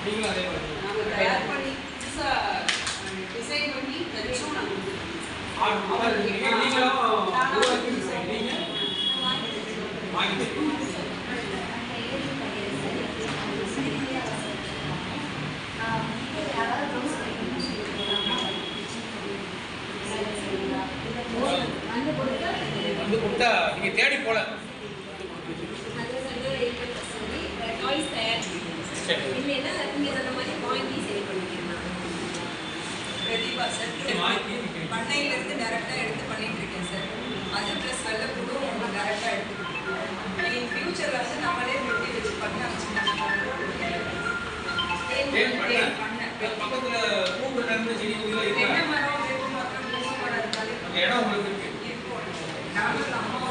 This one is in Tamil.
நீங்களும் அதே மாதிரி நாங்கள் தயார் பண்ணி புதுசாக டிசைன் பண்ணி வச்சும் நாங்கள் நீங்களும் வாங்கிட்டு வந்து கொடுத்தா நீங்க தேடி போல பிரதீபா சார் பண்ணையிலேருந்து டேரெக்டாக எடுத்து பண்ணிட்டு இருக்கேன் சார். அது ப்ளஸ் வெள்ளப்பூடும் டேரெக்டாக எடுத்துக்கிட்டு இன் ஃபியூச்சரில் வந்து நம்மளே வெட்டி வச்சு பண்ண வச்சுருந்தாங்க பக்கத்துல பூ நடந்த செடி தென்னை மரம் வேப்ப மரம் பூசை மரம் இருந்தாலே இடம் உங்களுக்கு இருக்கு இருக்கும். நானும் அம்மா